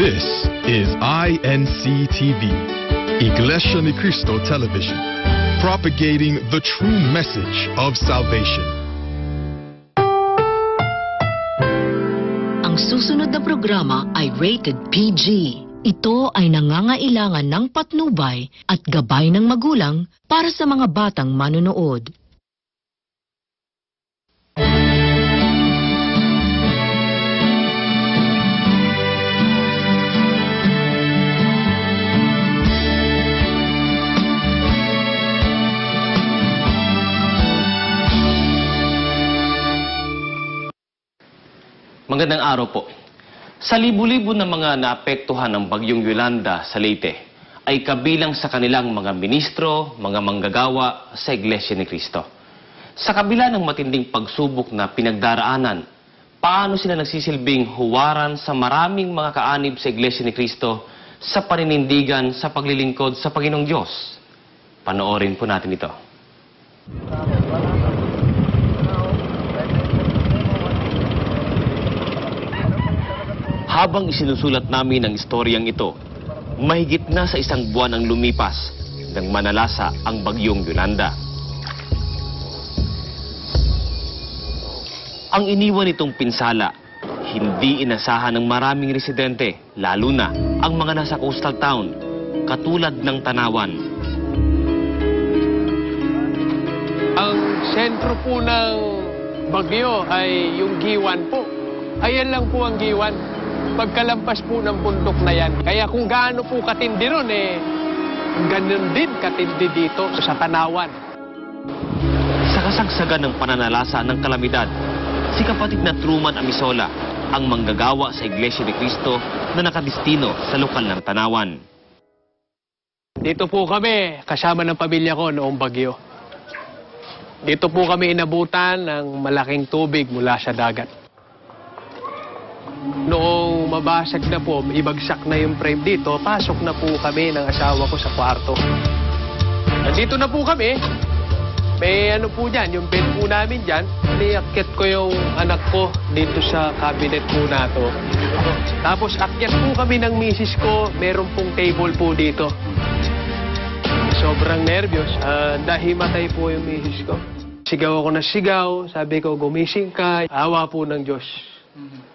This is INC TV, Iglesia ni Cristo Television, propagating the true message of salvation. Ang susunod na programa ay rated PG. Ito ay nangangailangan ng patnubay at gabay ng magulang para sa mga batang manonood. Magandang araw po. Sa libu-libo ng mga naapektuhan ng bagyong Yolanda sa Leyte ay kabilang sa kanilang mga ministro, mga manggagawa sa Iglesia ni Cristo. Sa kabila ng matinding pagsubok na pinagdaraanan, paano sila nagsisilbing huwaran sa maraming mga kaanib sa Iglesia ni Cristo sa paninindigan sa paglilingkod sa Panginoong Diyos? Panoorin po natin ito. Habang isinusulat namin ang istoryang ito, mahigit na sa isang buwan ang lumipas nang manalasa ang bagyong Yolanda. Ang iniwan nitong pinsala, hindi inasahan ng maraming residente, lalo na ang mga nasa coastal town, katulad ng Tanawan. Ang sentro po ng bagyo ay yung Giwan po. Ayan lang po ang Giwan. Pagkalampas po ng bundok na yan. Kaya kung gaano po katindi ron, ganun din katindi dito sa Tanawan. Sa kasagsagan ng pananalasa ng kalamidad, si kapatid na Truman Amisola ang manggagawa sa Iglesia ni Cristo na nakadistino sa lokal ng Tanawan. Dito po kami, kasama ng pamilya ko noong bagyo. Dito po kami inabutan ng malaking tubig mula sa dagat. Noong mabasag na po, ibagsak na yung frame dito, pasok na po kami ng asawa ko sa kwarto. Nandito na po kami. May ano po dyan, yung bed po namin dyan. Niakyat ko yung anak ko dito sa cabinet po na to. Tapos akyat po kami ng misis ko, meron pong table po dito. Sobrang nervyos, nahimatay po yung misis ko. Sigaw ako na sigaw, sabi ko gumising ka, awa po ng Diyos.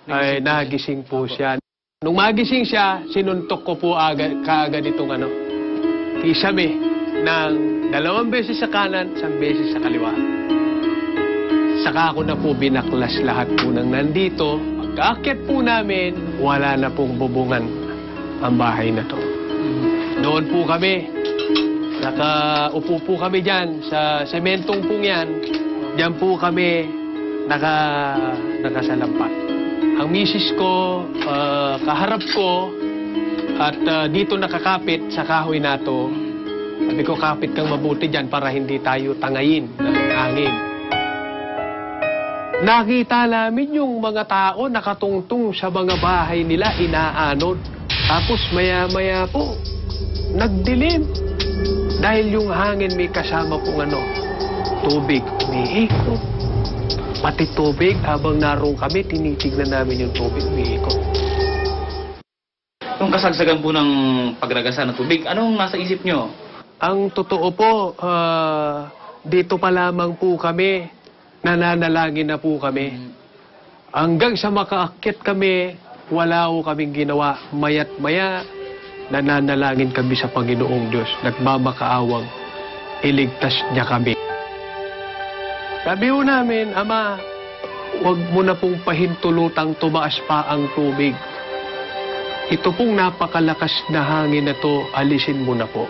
Ay nagising po siya. Nung magising siya, sinuntok ko po kaagad itong kisame ng 2 beses sa kanan, 1 beses sa kaliwa. Saka ako na po binaklas lahat po ng nandito. Pagkaakyat po namin, wala na pong bubungan ang bahay na to. Doon po kami, nakaupo po kami dyan sa sementong pong yan. Diyan po kami nakasalampat. Ang misis ko, kaharap ko, at dito nakakapit sa kahoy na to. Sabi ko, kapit kang mabuti dyan para hindi tayo tangayin ng hangin. Nakita namin yung mga tao nakatungtong sa mga bahay nila, inaanod. Tapos maya-maya po, nagdilim. Dahil yung hangin may kasama pong tubig, umiikot. Pati tubig, habang naroon kami, tinitignan namin yung tubig, umiikot. Yung kasagsagan po ng pagragasan ng tubig, anong nasa isip nyo? Ang totoo po, dito pa lamang po kami, nananalangin na po kami. Hanggang sa makaakyat kami, wala po kaming ginawa. Maya't maya, nananalangin kami sa Panginoong Diyos. Nagmamakaawang, iligtas niya kami. Sabi po namin, Ama, huwag mo na pong pahintulutang tumaas pa ang tubig. Ito pong napakalakas na hangin na to, alisin mo na po.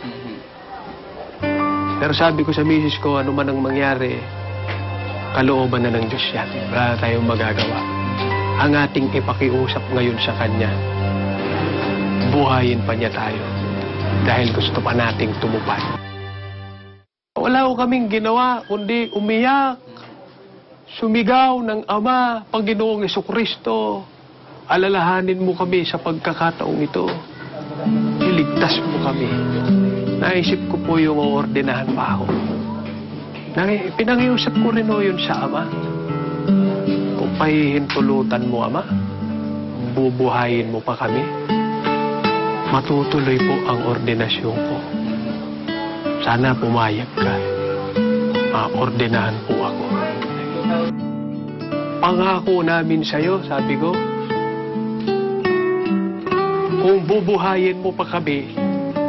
Pero sabi ko sa misis ko, ano man ang mangyari, kalooban na ng Diyos yan. Wala tayong magagawa. Ang ating ipakiusap ngayon sa Kanya, buhayin pa niya tayo. Dahil gusto pa nating tumupad. Wala ko kaming ginawa, kundi umiyak, sumigaw ng Ama, Panginoong Jesucristo, alalahanin mo kami sa pagkakataong ito. Iligtas mo kami. Naisip ko po yung oordinahan pa ako. Pinangiusap ko rin yun sa Ama. Kung pahihintulutan mo, Ama, bubuhayin mo pa kami. matutuloy po ang ordinasyon ko. Sana pumayag ka. Ordenahan po ako. Pangako namin sa'yo, sabi ko, kung bubuhayin mo pa kami,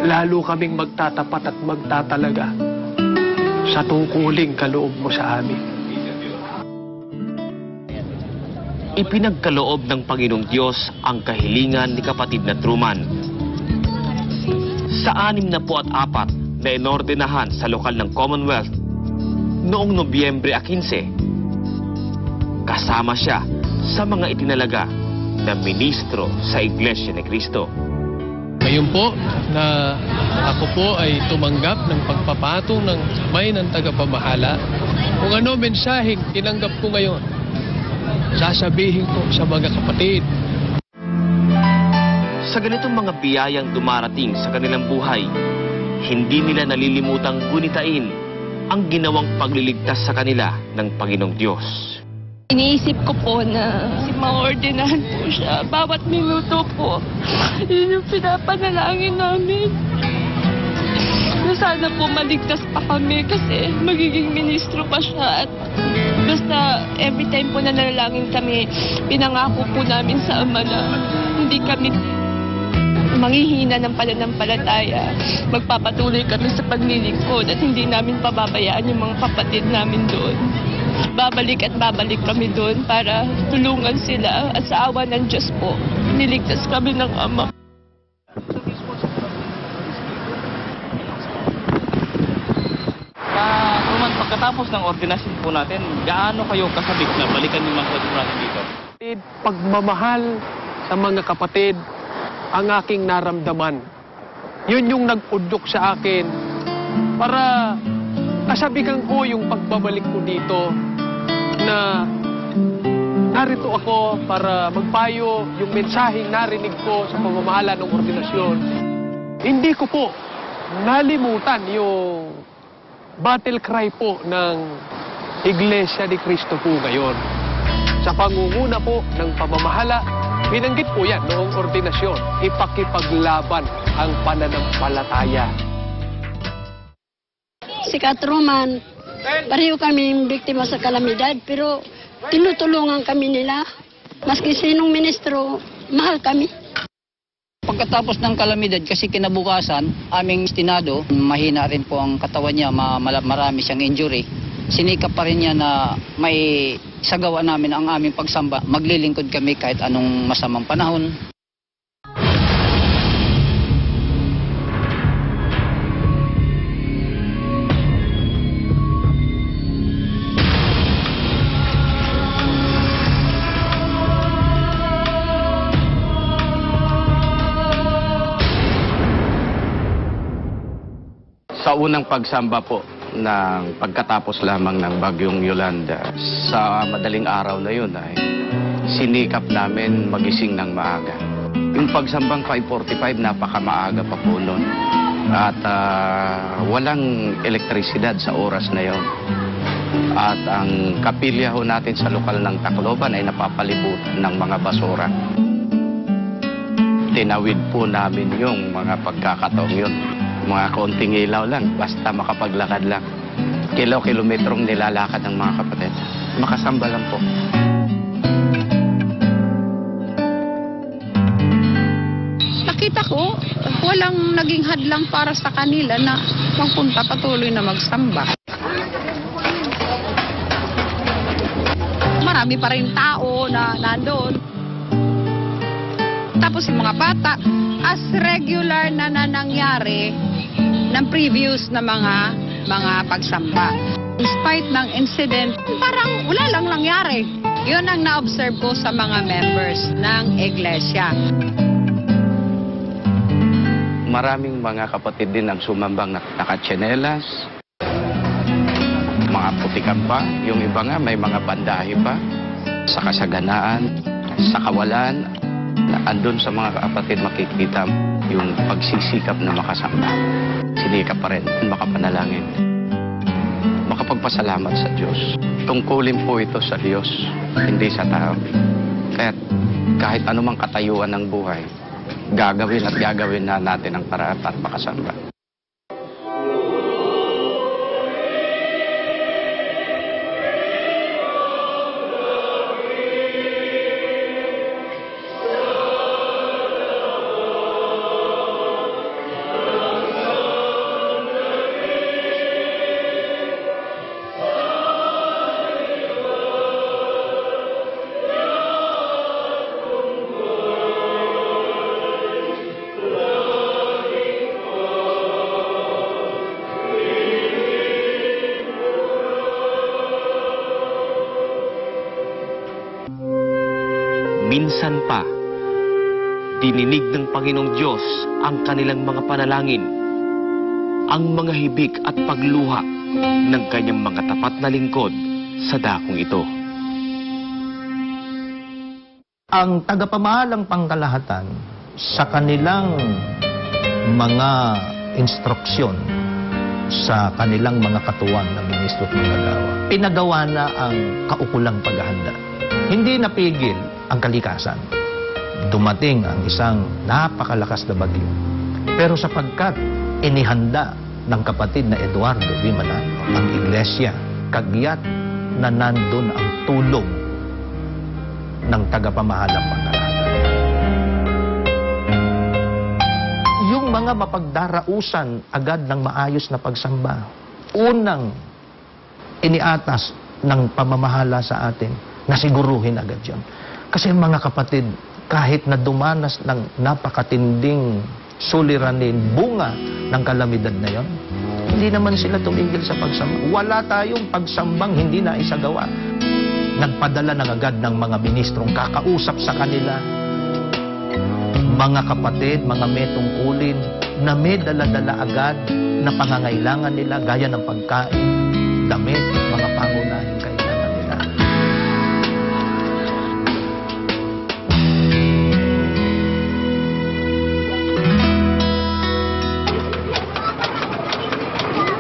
lalo kaming magtatapat at magtatalaga sa tungkuling kaloob mo sa amin. Ipinagkaloob ng Panginoong Diyos ang kahilingan ni kapatid na Truman. Sa 64 na inordenahan sa lokal ng Commonwealth noong Nobyembre 15, kasama siya sa mga itinalaga na ministro sa Iglesia ni Cristo. Ngayon po na ako po ay tumanggap ng pagpapatong ng kamay ng tagapamahala, kung ano mensaheng tinanggap ko ngayon, sasabihin ko sa mga kapatid. Sa ganitong mga biyayang dumarating sa kanilang buhay, hindi nila nalilimutang gunitain ang ginawang pagliligtas sa kanila ng Panginoong Diyos. Iniisip ko po na ma-ordenahan po siya. Bawat minuto po, yun yung pinapanalangin namin. Na sana po maligtas pa kami kasi magiging ministro pa siya. At basta every time po na nanalangin kami, pinangako po namin sa Ama na hindi kami manghihina ng pananampalataya. Magpapatuloy kami sa paglilingkod at hindi namin pababayaan yung mga kapatid namin doon. Babalik at babalik kami doon para tulungan sila at sa awa ng Diyos po, niligtas kami ng Ama. Truman, pagkatapos ng ordinasyon po natin, gaano kayo kasabik na balikan yung mga kapatid natin dito? Pagmamahal sa mga kapatid ang aking naramdaman. Yun yung nag-udyok sa akin para kasabikan ko yung pagbabalik ko dito na narito ako para magpayo yung mensaheng narinig ko sa pamamahala ng ordinasyon. Hindi ko po nalimutan yung battle cry po ng Iglesia ni Cristo po ngayon. Sa pangunguna po ng pamamahala, binanggit po yan noong ordinasyon, ipakipaglaban ang pananampalataya. Si Truman, pareho kami biktima sa kalamidad, pero tinutulungan kami nila. Maski sinong ministro, mahal kami. Pagkatapos ng kalamidad, kasi kinabukasan, aming destinado, mahina rin po ang katawan niya, marami siyang injury. Sinikap pa rin niya na may sagawa namin ang aming pagsamba. Maglilingkod kami kahit anong masamang panahon. Sa unang pagsamba po ng pagkatapos lamang ng Bagyong Yolanda, sa madaling araw na yun ay sinikap namin magising ng maaga. Yung pagsambang 5:45, napakamaaga pa po noon. At walang elektrisidad sa oras na yon. At ang kapilya ho natin sa lokal ng Tacloban ay napapalibutan ng mga basura. Tinawid po namin yung mga pagkakataong yun. Mga konting ilaw lang, basta makapaglakad lang. Kilometrong nilalakad ng mga kapatid. Makasamba lang po. Nakita ko, walang naging hadlang para sa kanila na magpunta patuloy na magsamba. Marami pa rin tao na nandoon. Tapos yung mga bata, as regular na nangyari ng previous na mga pagsamba. In spite ng incident, parang wala lang nangyari. Yun ang na-observe ko sa mga members ng iglesia. Maraming mga kapatid din ang sumambang nakatsinelas, mga putikan pa. Yung iba nga may mga bandahe pa. Sa kasaganaan, sa kawalan, andun sa mga kapatid makikita yung pagsisikap na makasamba. Sinikap pa rin, makapanalangin. Makapagpasalamat sa Diyos. Tungkulin po ito sa Diyos, hindi sa tao. Kaya kahit anumang katayuan ng buhay, gagawin at gagawin na natin ang paraan para makasamba. Minsan pa, dininig ng Panginoong Diyos ang kanilang mga panalangin, ang mga hibik at pagluha ng kanyang mga tapat na lingkod sa dakong ito. Ang tagapamahalang pangkalahatan sa kanilang mga instruksyon sa kanilang mga katuwang na ministro at manggagawa, pinagawa na ang kaukulang paghahanda. Hindi napigil ang kalikasan. Dumating ang isang napakalakas na bagyo. Pero sapagkat inihanda ng kapatid na Eduardo V. Malano ang iglesia, kagyat na nandun ang tulong ng tagapamahalang pangkalahatan. Yung mga mapagdarausan agad ng maayos na pagsamba, unang iniatas ng pamamahala sa atin, nasiguruhin agad yan. Kasi mga kapatid, kahit na dumanas ng napakatinding suliranin, bunga ng kalamidad na yon, hindi naman sila tumigil sa pagsamba. Wala tayong pagsambang hindi na isagawa. Nagpadala ng agad ng mga ministrong kakausap sa kanila, mga kapatid, mga metungkulin, na may dala-dala agad na pangangailangan nila, gaya ng pagkain, damit, mga pangunahing kailangan nila.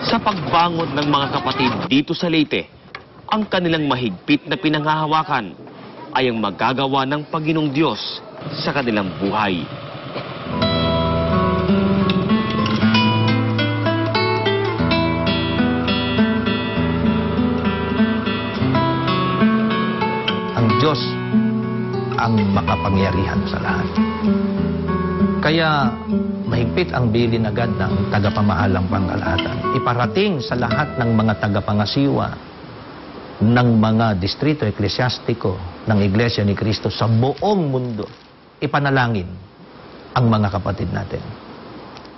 Sa pagbangon ng mga kapatid dito sa Leyte, ang kanilang mahigpit na pinanghahawakan ay ang magagawa ng Panginoong Diyos sa kanilang buhay. Ang Diyos ang makapangyarihan sa lahat. Kaya mahigpit ang bilin agad ng tagapamahalang pangkalahatan. Iparating sa lahat ng mga tagapangasiwa ng mga distrito eklesyastiko ng Iglesia ni Cristo sa buong mundo. Ipanalangin ang mga kapatid natin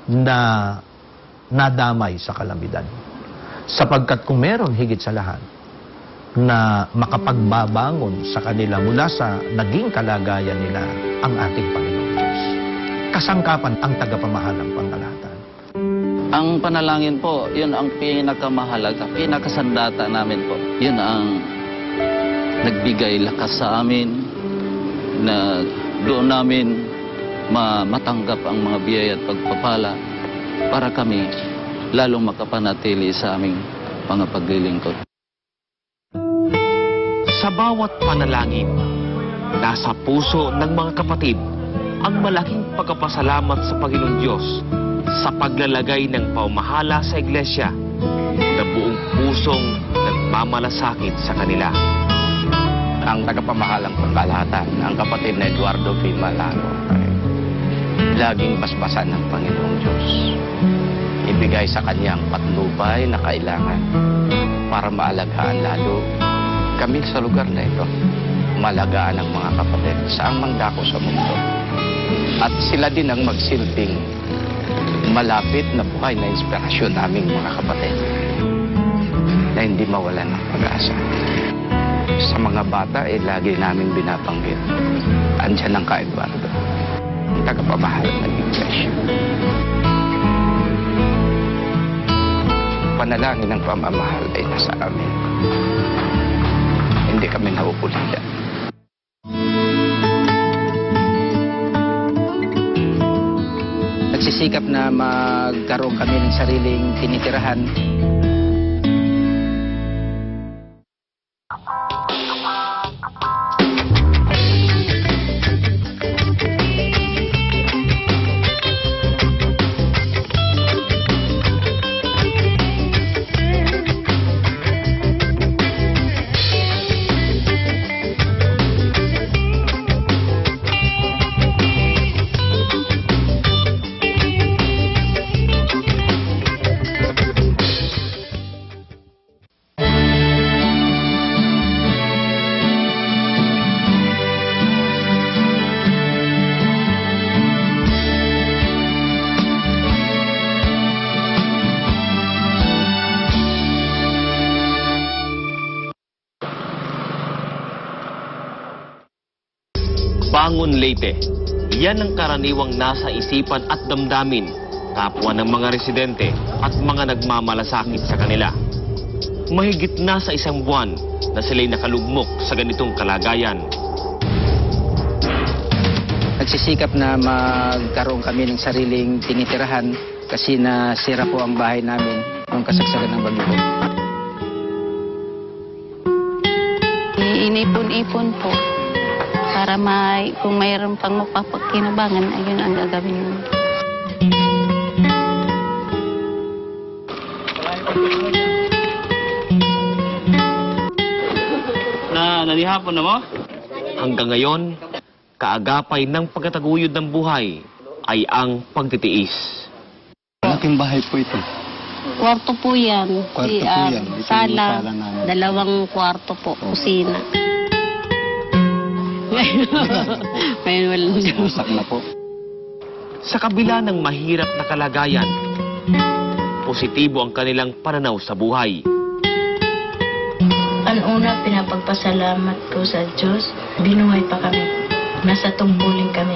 na nadamay sa kalamidad. Sapagkat kung meron higit sa lahat na makapagbabangon sa kanila mula sa naging kalagayan nila ang ating Panginoong Diyos. Kasangkapan ang tagapamahalang pangkalahatan. Ang panalangin po, yun ang pinakamahalaga, pinakasandata namin po. Yun ang nagbigay lakas sa amin na doon namin matanggap ang mga biyaya at pagpapala para kami lalong makapanatili sa aming mga paglilingkod. Sa bawat panalangin, nasa puso ng mga kapatid ang malaking pagpapasalamat sa Panginoong Diyos sa paglalagay ng pamamahala sa iglesia na buong pusong nagmamalasakit sa kanila. Ang tagapamahalang pangkalahatan, ang kapatid na Eduardo V. Malano, ay laging basbasan ng Panginoong Diyos. Ibigay sa kanyang patnubay na kailangan para maalagaan lalo kami sa lugar na ito. Malagaan ang mga kapatid saang mangdako sa mundo. At sila din ang magsilbing malapit na buhay na inspirasyon naming mga kapatid na hindi mawalan ng pag-asa. Sa mga bata, lagi namin binabanggit. Andyan ang ka-Eduardo, ang tagapamahalang ng iglesia. Panalangin ng pamamahal ay nasa amin. Hindi kami nauulitan. Nagsisikap na magkaroon kami ng sariling tinitirahan. Quezon, Leyte, yan ang karaniwang nasa isipan at damdamin, kapwa ng mga residente at mga nagmamalasakit sa kanila. Mahigit na sa 1 buwan na sila'y nakalugmok sa ganitong kalagayan. Nagsisikap na magkaroon kami ng sariling tinitirahan kasi nasira po ang bahay namin noong kasagsagan ng bagyo po. Inipon-ipon po para kung mayroon pang mapapakinabangan, ayun ang gagawin mo. Nanihapon na mo? Hanggang ngayon, kaagapay ng pagkataguyod ng buhay ay ang pagtitiis. Malaking bahay po ito. Kwarto po yan. Kwarto po yan. Sala, 2 kwarto po, kusina. Ngayon walang Masak na po. Sa kabila ng mahirap na kalagayan, positibo ang kanilang pananaw sa buhay. Ang una, pinapagpasalamat ko sa Diyos. Binuhay pa kami. Nasa tungkulin kami.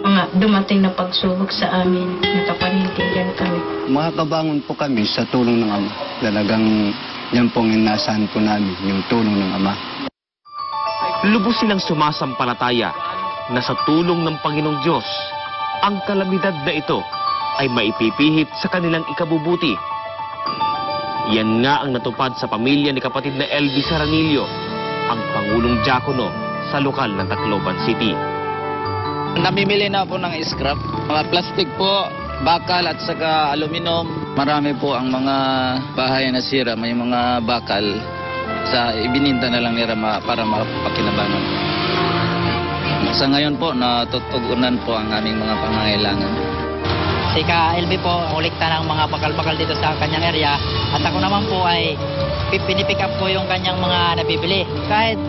Mga dumating na pagsubok sa amin, nakapanindigan kami. Makakabangon po kami sa tulong ng Ama. Talagang yan pong inasahan po namin, yung tulong ng Ama. Lubos silang sumasampalataya na sa tulong ng Panginoong Diyos, ang kalamidad na ito ay maipipihit sa kanilang ikabubuti. Yan nga ang natupad sa pamilya ni kapatid na LB Saranillo, ang Pangulong Diakono sa lokal ng Tacloban City. Namimili na po ng scrap, mga plastic po, bakal at saka aluminum. Marami po ang mga bahay na sira, may mga bakal sa ibininta na lang nila para mapakinabangan. Sa ngayon po, natutugunan po ang aming mga pangangailangan. Si Ka-LB po, ulikta ng mga bakal-bakal dito sa kanyang area. At ako naman po ay pinipick up ko yung kanyang mga nabibili. Kahit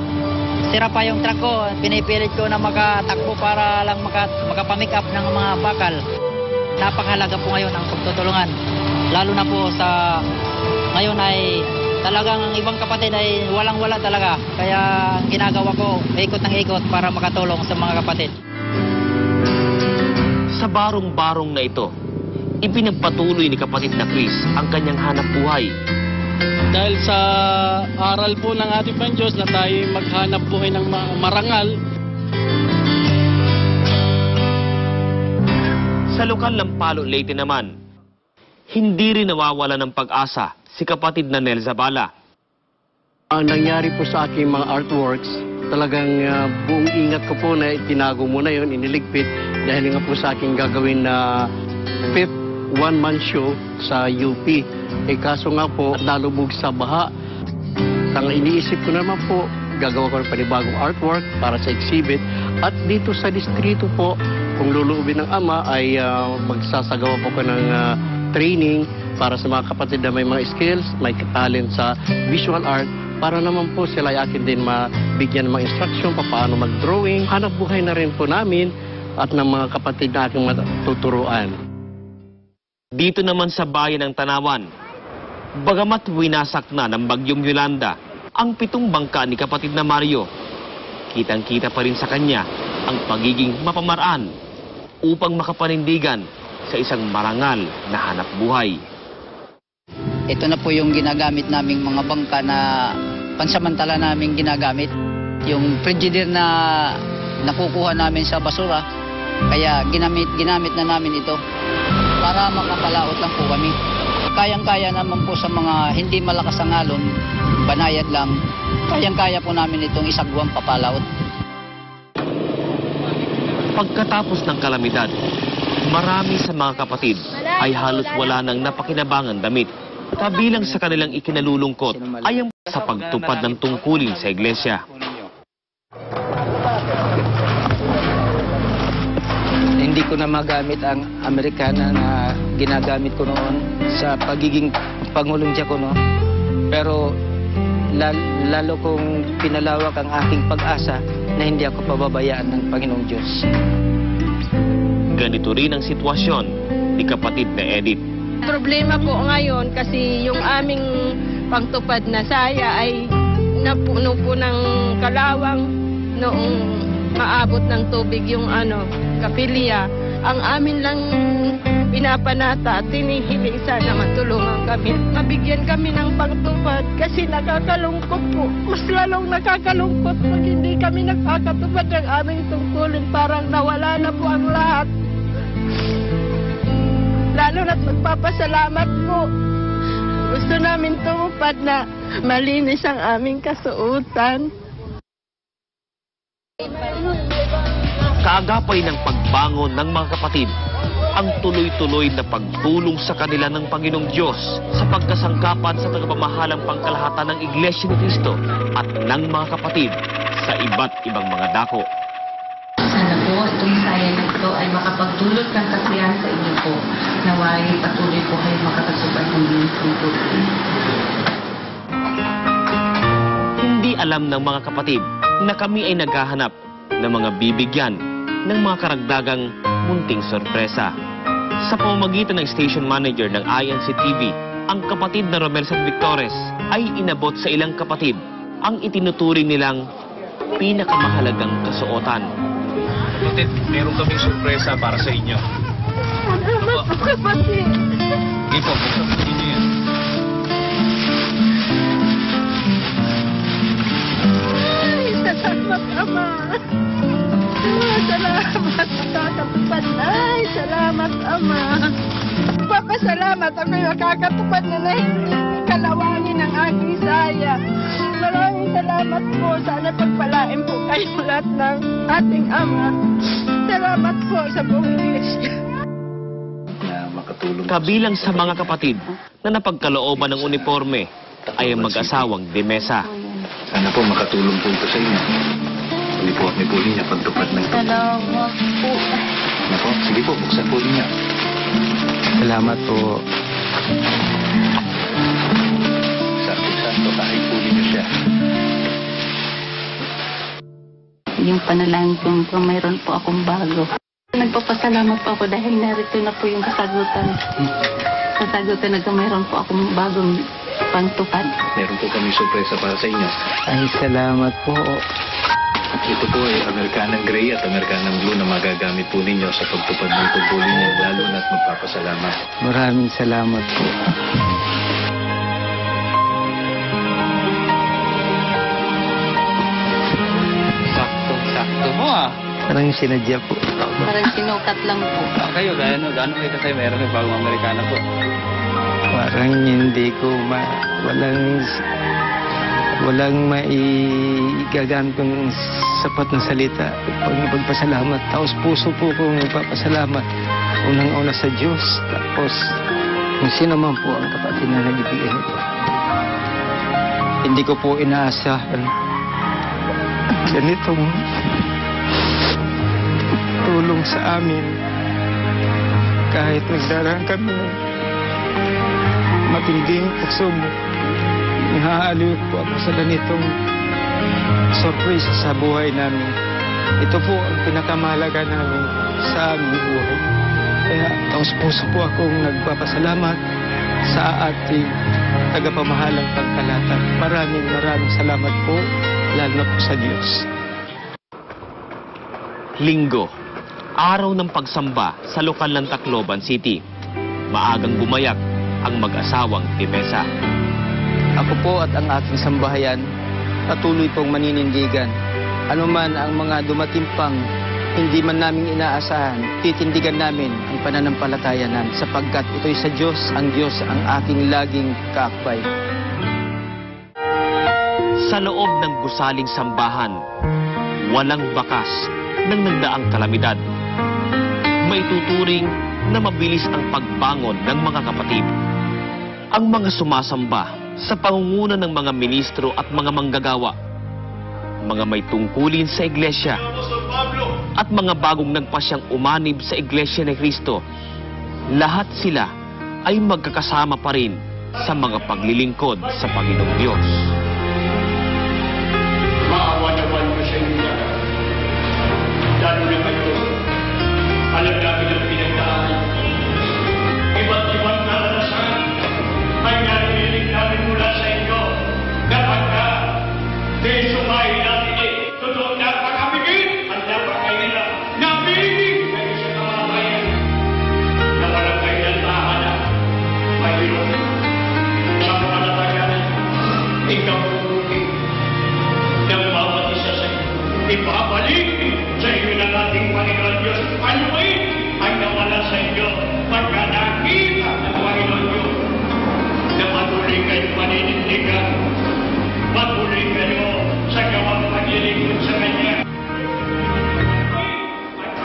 sira pa yung truck ko, pinipilit ko na makatakbo para lang makapamick up ng mga bakal. Napakahalaga po ngayon ang pagtutulungan. Lalo na po sa ngayon ay talagang ang ibang kapatid ay walang-wala talaga. Kaya ang ginagawa ko, ikot ng ikot para makatulong sa mga kapatid. Sa barong-barong na ito, ipinagpatuloy ni kapatid na Chris ang kanyang hanap buhay. Dahil sa aral po ng ating Panginoon na tayo maghanap buhay ng marangal. Sa lokal ng Palo, Leyte naman, hindi rin nawawala ng pag-asa si kapatid na Nel Zabala. Ang nangyari po sa aking mga artworks, talagang buong ingat ko po na itinago muna yon, iniligpit dahil nga po sa aking gagawin na 5th one-man show sa UP. Kaso nga po, nalubog sa baha. Ang iniisip ko naman po, gagawa ko ng panibagong artwork para sa exhibit. At dito sa distrito po, kung luluubin ng Ama, ay magsasagawa po ko ng training para sa mga kapatid na may mga skills, may talent sa visual art, para naman po sila ay akin din mabigyan ng mga instruction paano mag-drawing. Hanap buhay na rin po namin at ng mga kapatid na aking matuturuan. Dito naman sa bayan ng Tanawan, bagamat winasak na ng bagyong Yolanda ang 7 bangka ni kapatid na Mario, kitang-kita pa rin sa kanya ang pagiging mapamaraan upang makapanindigan sa isang marangal na hanap buhay. Ito na po yung ginagamit naming mga bangka na pansamantala naming ginagamit. Yung frigidaire na nakukuha namin sa basura, kaya ginamit na namin ito para makapalaot lang po kami. Kayang-kaya naman po sa mga hindi malakas ang alon, banayad lang, kayang-kaya po namin itong isagwang papalaot. Pagkatapos ng kalamidad, marami sa mga kapatid ay halos wala nang napakinabangan damit. Kabilang sa kanilang ikinalulungkot ay ang sa pagtupad ng tungkulin sa iglesia. Hindi ko na magamit ang Amerikana na ginagamit ko noon sa pagiging Pangulong Diakono. Pero lalo kong pinalawak ang aking pag-asa na hindi ako pababayaan ng Panginoong Diyos. Ganito rin ang sitwasyon ni kapatid na Edith. Problema po ngayon kasi yung aming pagtupad na saya ay napuno po ng kalawang noong maabot ng tubig yung kapilya. Ang amin lang pinapanata at tinihiling sana matulungan kami. Mabigyan kami ng pagtupad kasi nakakalungkot po. Mas lalong nakakalungkot pag hindi kami nakakatupad ng aming tungkulin. Parang nawala na po ang lahat. Lalo na't magpapasalamat po. Gusto namin tumupad na malinis ang aming kasuotan. Kaagapay ng pagbangon ng mga kapatid, ang tuloy-tuloy na pagtulong sa kanila ng Panginoong Diyos sa pagkasangkapan sa tagapamahalang pangkalahatan ng Iglesia ni Cristo at ng mga kapatid sa iba't ibang mga dako. Sana po itong saya na ito ay makapagdulot ng kasiyahan sa inyo po. Naway patuloy po kayo makakasubad ng inyong tungkulin. Hindi alam ng mga kapatid na kami ay naghahanap ng mga bibigyan ng mga karagdagang munting sorpresa. Sa pamamagitan ng station manager ng INC TV, ang kapatid na Romel San Victores ay inabot sa ilang kapatid ang itinuturing nilang pinakamahalagang kasuotan. Kapatid, meron kaming sorpresa para sa inyo. Salamat po, kapatid. Hindi po, buksan po ninyo yan. Ay, salamat, Ama. Salamat, kakatupad. Ay, salamat, Ama. Papasalamat ako yung kakatupad na hindi kalawangin ang aking saya. Maraming salamat po. Sana pagpalain po kayo lahat ng ating Ama. Salamat po sa buong iglesia. Kabilang sa mga kapatid na napagkalooban ng uniforme ay ang mag-asawang Demesa. Sana po makatulong po ito sa inyo. Uniforme po niya pagtupad ng ito. Salamat po. Nako, sige po, buksan po niya. Salamat po. Sakto-sakto, kahit po niyo siya. Yung panalangin ko, mayroon po akong bago. Nagpapasalamat po ako dahil narito na po yung kasagutan. Kasagutan na mayroon po akong bagong pangtupad. Meron po kami sorpresa para sa inyo. Ay, salamat po. Ito po ay Americanang Gray at Americanang Blue na magagamit po ninyo sa pagtupad ng tungkulin niyo, lalo na't magpapasalamat. Maraming salamat po. Sakto mo ah. Parang sinadya po. Parang sinukat lang po. Kayo, gaano kayo kasi meron yung bagong Amerikana po? Parang hindi ko walang maigagantong sapat na salita pag napagpasalamat. Tapos puso po kong nagpapasalamat. Unang-una sa Diyos. Tapos kung sino man po ang kapatid na nagbibigay nito. Hindi ko po inaasahan ganitong tulong sa amin. Kahit nagdaraan kami ng matinding pagsubok, nahaaliw po ako sa ganitong surprise sa buhay namin. Ito po ang pinakamahalaga namin sa aming buhay. Kaya taos puso po akong nagpapasalamat sa ating tagapamahalang pangkalahatan. Maraming salamat po, lalo na po sa Diyos. Linggo, araw ng pagsamba sa lokal ng Tacloban City. Maagang bumayak ang mag-asawang Demesa. Ako po at ang aking sambahayan patuloy pong maninindigan. Ano man ang mga dumating pang hindi man namin inaasahan, titindigan namin ang pananampalataya namin sapagkat ito'y sa Diyos, ang Diyos ang aking laging kaakbay. Sa loob ng gusaling sambahan, walang bakas ng nagdaang kalamidad. Maituturing na mabilis ang pagbangon ng mga kapatid. Ang mga sumasamba sa pangunguna ng mga ministro at mga manggagawa, mga may tungkulin sa iglesia, at mga bagong nagpasyang umanib sa Iglesia ni Cristo, lahat sila ay magkakasama pa rin sa mga paglilingkod sa Panginoong Diyos. Maawa naman mo sa inyo. Lalo na kayo, alam namin ang pinagdaan. Iba't ibang karanasan ay narinig namin mula sa inyo. Kapag ka, di sumahin natin totoo na pagkabigin, ang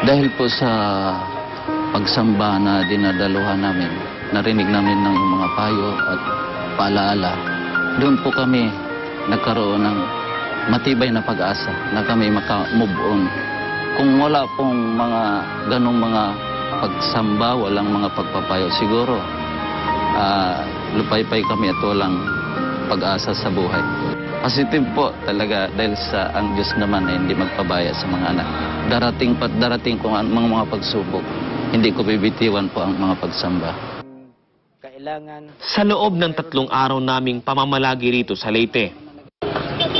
Dahil po sa pagsamba na dinadaluhan namin, narinig namin ng mga payo at paalaala. Doon po kami nagkaroon ng matibay na pag-asa na kami maka-move on. Kung wala pong mga ganong mga pagsamba, walang mga pagpapayo, siguro lupay-pay kami at walang pag-asa sa buhay. Positive po talaga dahil sa ang Diyos naman ay hindi magpabaya sa mga anak. Darating kung mga pagsubok, hindi ko bibitiwan po ang mga pagsamba. Sa loob ng 3 araw naming pamamalagi rito sa Leyte,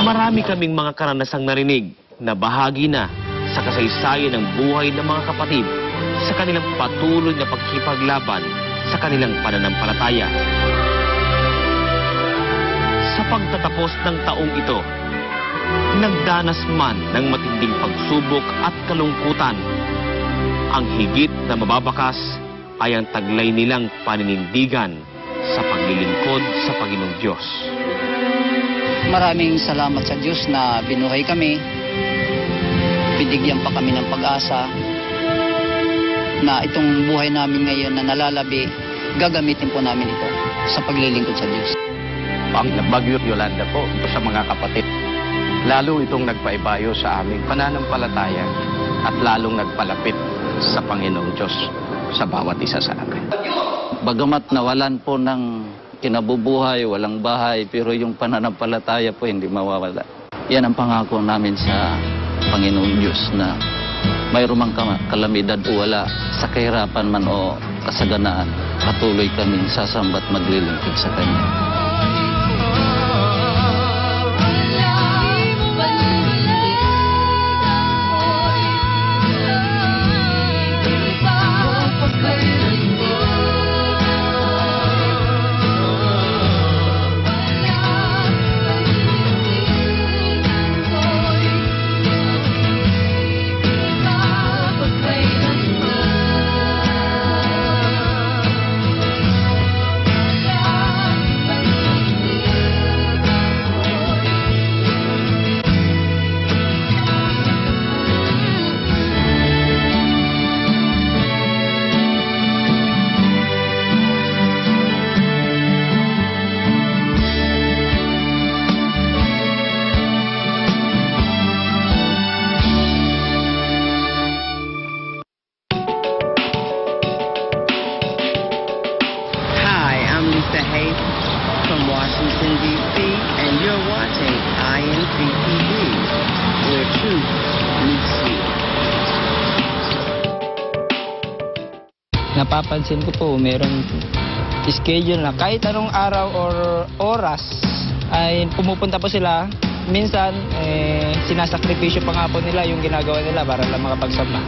marami kaming mga karanasang narinig na bahagi na sa kasaysayan ng buhay ng mga kapatid sa kanilang patuloy na pagkipaglaban sa kanilang pananampalataya. Sa pagtatapos ng taong ito, nagdanas man ng matinding pagsubok at kalungkutan, ang higit na mababakas ay ang taglay nilang paninindigan sa paglilingkod sa Panginoong Diyos. Maraming salamat sa Diyos na binuhay kami. Binigyan pa kami ng pag-asa na itong buhay namin ngayon na nalalabi, gagamitin po namin ito sa paglilingkod sa Diyos. Ang Bagyo Yolanda po sa mga kapatid, lalo itong nagpaibayo sa aming pananampalataya at lalong nagpalapit sa Panginoong Diyos sa bawat isa sa atin. Bagamat nawalan po ng kinabubuhay, walang bahay, pero yung pananampalataya po hindi mawawala. Yan ang pangako namin sa Panginoong Diyos na mayroon mang kalamidad o wala, sa kahirapan man o kasaganaan, patuloy kaming sasamba't maglilingkod sa Kanya. From Washington, D.C., and you're watching INC TV, where truth meets you. Napapansin ko po, meron schedule na kahit anong araw or oras ay pumupunta po sila. Minsan, sinasakripisyo pa nga po nila yung ginagawa nila para lang makapagsamba.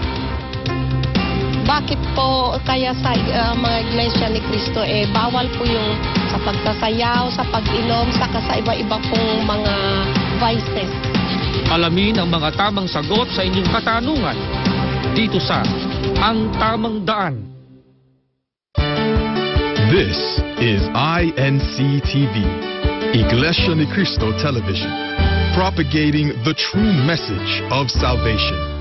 Bakit po kaya sa mga Iglesia ni Cristo bawal po yung sa pagsasayaw, sa pag-inom, saka sa iba-iba pong mga vices? Alamin ang mga tamang sagot sa inyong katanungan dito sa Ang Tamang Daan. This is INC TV, Iglesia ni Cristo Television, propagating the true message of salvation.